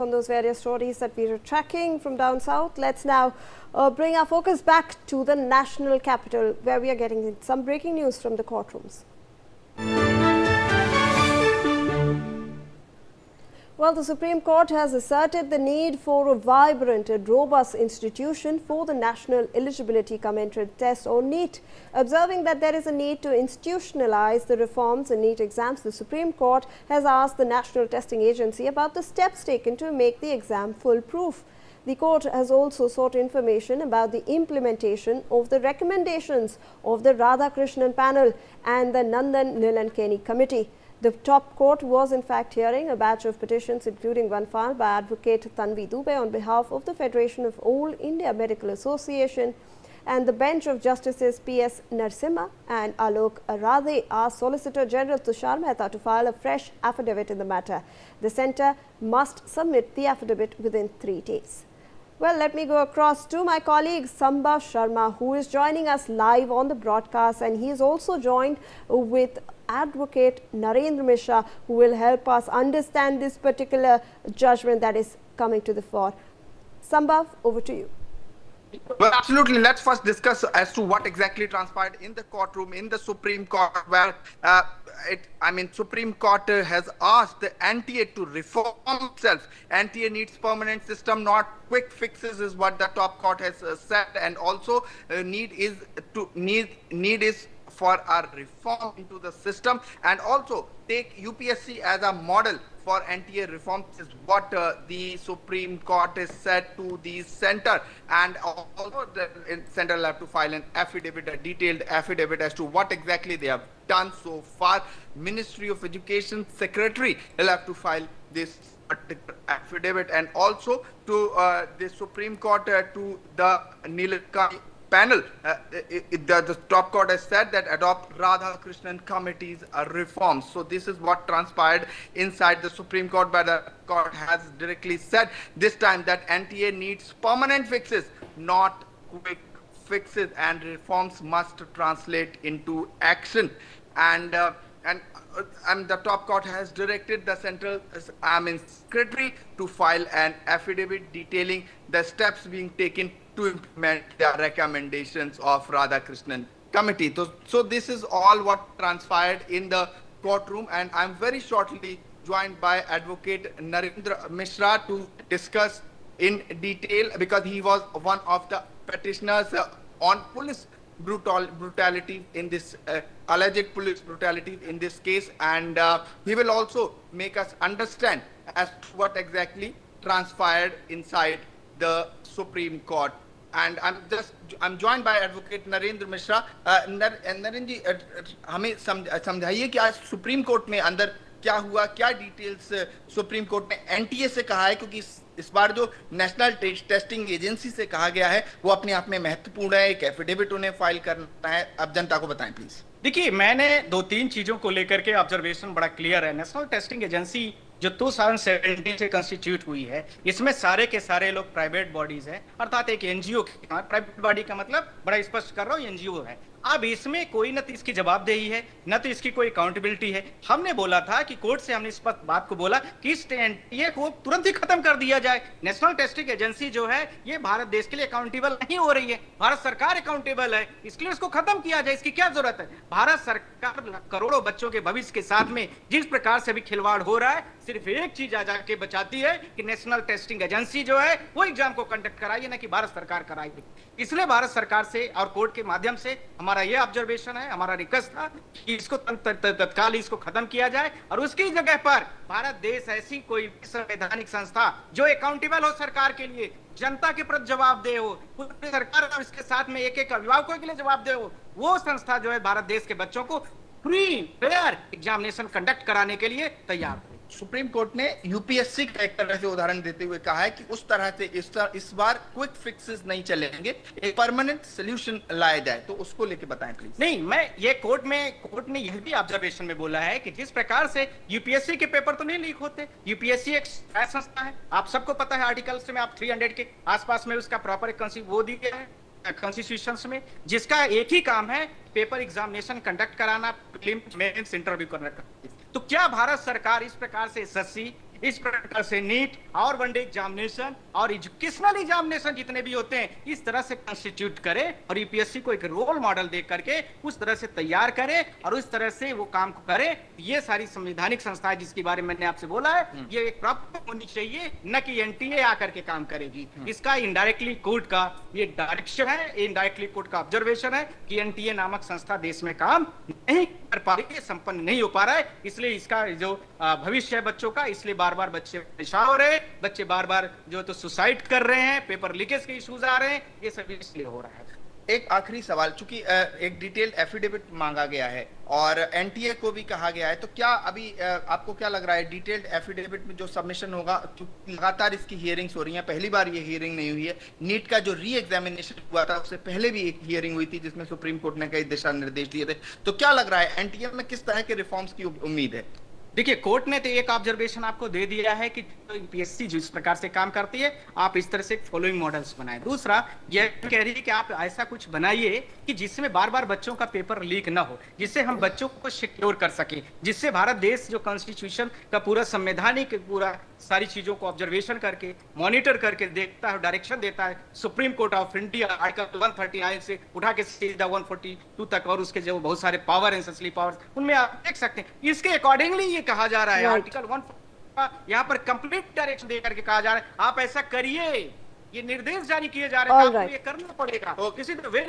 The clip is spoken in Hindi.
On those various stories that we are tracking from down south. Let's now bring our focus back to the national capital, where we are getting some breaking news from the courtrooms. Well, the Supreme Court has asserted the need for a vibrant and robust institution for the National Eligibility Cum Entrance Test, or NEET. Observing that there is a need to institutionalize the reforms in NEET exams, the Supreme Court has asked the National Testing Agency about the steps taken to make the exam foolproof. The court has also sought information about the implementation of the recommendations of the Radhakrishnan panel and the Nandan Nilekani committee. The top court was in fact hearing a batch of petitions, including one filed by Advocate Tanvi Dubey on behalf of the Federation of All India Medical Association, and the bench of Justices P.S. Narasimha and Alok Radhe asked Solicitor General Tushar Mehta to file a fresh affidavit in the matter. The centre must submit the affidavit within 3 days. Well, let me go across to my colleague Sambhav Sharma, who is joining us live on the broadcast, and he is also joined with Advocate Narendra Mishra, who will help us understand this particular judgment that is coming to the fore. Sambhav, over to you. Well, absolutely. Let's first discuss as to what exactly transpired in the courtroom in the Supreme Court, where Supreme Court has asked the NTA to reform itself. NTA needs permanent system, not quick fixes, is what the top court has said, and also need is for a reform into the system, and also take UPSC as a model for NTA reforms, is what the Supreme Court has said to the centre. And also the centre will have to file an affidavit, a detailed affidavit as to what exactly they have done so far. Ministry of Education Secretary will have to file this particular affidavit, and also to the Supreme Court, to the Nilekani panel. The top court has said that adopt Radhakrishnan committee's reforms. So this is what transpired inside the Supreme Court, but the court has directly said this time that NTA needs permanent fixes, not quick fixes, and reforms must translate into action. And the top court has directed the central secretary to file an affidavit detailing the steps being taken to implement the recommendations of Radhakrishnan committee. So this is all what transpired in the courtroom, and I'm very shortly joined by Advocate Narendra Mishra to discuss in detail, because he was one of the petitioners on police brutality in this alleged police brutality in this case, and he will also make us understand as to what exactly transpired inside the Supreme Court. And I'm joined by Advocate Narendra Mishra. Narendra जी, हमें समझाइए कि आज सुप्रीम कोर्ट में अंदर क्या हुआ, क्या डिटेल्स सुप्रीम कोर्ट ने एनटीए से कहा है, क्योंकि इस बार जो नेशनल टेस्टिंग एजेंसी से कहा गया है वो अपने आप में महत्वपूर्ण है, एक एफिडेविट उन्हें फाइल करना है। अब जनता को बताएं प्लीज। देखिए, मैंने 2-3 चीजों को लेकर के ऑब्जर्वेशन बड़ा क्लियर है। नेशनल टेस्टिंग एजेंसी जो 2017 से कंस्टिट्यूट हुई है, इसमें सारे के सारे लोग प्राइवेट बॉडीज हैं, अर्थात एक एनजीओ। प्राइवेट बॉडी का मतलब बड़ा स्पष्ट कर रहा हूं, एनजीओ है। अब इसमें कोई न तो इसकी जवाबदेही है, न तो इसकी कोई अकाउंटेबिलिटी है। हमने बोला था कि कोर्ट से हमने इस बात को बोला कि इस एनटीए को तुरंत ही खत्म कर दिया जाए। नेशनल टेस्टिंग एजेंसी जो है ये भारत देश के लिए अकाउंटेबल नहीं हो रही है, भारत सरकार अकाउंटेबल है, इसलिए इसको खत्म किया जाए। इसकी क्या जरूरत है? भारत सरकार करोड़ों बच्चों के भविष्य के साथ में जिस प्रकार से भी खिलवाड़ हो रहा है, सिर्फ एक चीज आ जाके बचाती है कि नेशनल टेस्टिंग एजेंसी जो है वो एग्जाम को कंडक्ट कराइए, ना कि भारत सरकार कराएगी। इसलिए भारत सरकार से और कोर्ट के माध्यम से हमारा ये ऑब्जर्वेशन है, हमारा रिक्वेस्ट था कि इसको तत्काल इसको खत्म किया जाए, और उसकी जगह पर भारत देश ऐसी कोई संवैधानिक संस्था जो अकाउंटेबल हो सरकार के लिए, जनता के प्रति जवाबदेह हो, पूरी सरकार और इसके साथ में एक एक अभिभावकों के लिए जवाबदेह हो, वो संस्था जो है भारत देश के बच्चों को फ्री फेयर एग्जामिनेशन कंडक्ट कराने के लिए तैयार है। सुप्रीम कोर्ट ने यूपीएससी का एक तरह से उदाहरण देते हुए कहा है कि उस तरह से इस बार क्विक फिक्सेस नहीं चलेंगे, एक परमानेंट सॉल्यूशन लाया जाए। तो उसको लेके बताएं प्लीज। नहीं, मैं ये कोर्ट ने यह भी ऑब्जर्वेशन में बोला है कि जिस प्रकार से यूपीएससी के पेपर तो नहीं लीक होते, यूपीएससी एक संस्था है, आप सबको पता है। आर्टिकल्स में आप 300 के आसपास में उसका प्रॉपर वो दिया है कॉन्स्टिट्यूशन में, जिसका एक ही काम है पेपर एग्जामिनेशन कंडक्ट कराना, प्रीलिम्स मेंस इंटरव्यू करना। तो क्या भारत सरकार इस प्रकार से एसएससी इस प्रकार से नीट और वनडे एग्जामिनेशन और एजुकेशनल एग्जामिनेशन जितने भी होते हैं इस तरह से कंस्टिट्यूट करे और यूपीएससी को एक रोल मॉडल देख करके उस तरह से तैयार करे और उस तरह से वो काम को करे। ये सारी संवैधानिक संस्थाएं जिसके बारे में मैंने आपसे बोला है ये एक प्रॉपर होनी चाहिए, न कि एनटीए आकर के काम करेगी। इसका इनडायरेक्टली कोर्ट का ये डायरेक्शन है, इनडायरेक्टली कोर्ट का ऑब्जर्वेशन है कि एनटीए नामक संस्था देश में काम नहीं कर पा रही है, संपन्न नहीं हो पा रहा है। इसलिए इसका जो भविष्य है बच्चों का, इसलिए बार बार बच्चे परेशान हो रहे हैं, बच्चे बार बार जो तो सुसाइड कर रहे हैं, पेपर लीकेज के इश्यूज आ रहे हैं, ये सब इसलिए हो रहा है। एक आखिरी सवाल, चूंकि एक डिटेल्ड एफिडेविट मांगा गया है और एनटीए को भी कहा गया है, तो क्या अभी आपको क्या लग रहा है डिटेल्ड एफिडेविट में जो सबमिशन होगा, लगातार इसकी हियरिंग्स हो रही हैं, पहली बार ये हियरिंग नहीं हुई है, नीट का जो री एग्जामिनेशन हुआ था उससे पहले भी एक हियरिंग हुई थी जिसमें सुप्रीम कोर्ट ने कई दिशा निर्देश दिए थे, तो क्या लग रहा है एनटीए में किस तरह के रिफॉर्म्स की उम्मीद है? देखिए कोर्ट ने तो एक ऑब्जर्वेशन आपको दे दिया है कि यूपीएससी जो इस प्रकार से काम करती है आप इस तरह से फॉलोइंग मॉडल्स बनाएं। दूसरा यह कह रही है कि आप ऐसा कुछ बनाइए कि जिसमें बार बार बच्चों का पेपर लीक ना हो, जिससे हम बच्चों को सिक्योर कर सके, जिससे भारत देश जो कॉन्स्टिट्यूशन का पूरा संवैधानिक पूरा सारी चीजों को ऑब्जर्वेशन करके मॉनिटर करके देखता है, डायरेक्शन देता है। Supreme court of India article 139 से उठा के सीधा 142 तक और उसके जो बहुत सारे पावर एसेंशियली पावर्स उनमें आप देख सकते हैं। इसके अकॉर्डिंगली ये कहा जा रहा है आर्टिकल 1 यहाँ पर कंप्लीट डायरेक्शन देकर के कहा जा रहा है आप ऐसा करिए, ये निर्देश जारी किए जा रहे हैं, आपको ये करना पड़ेगा। This is very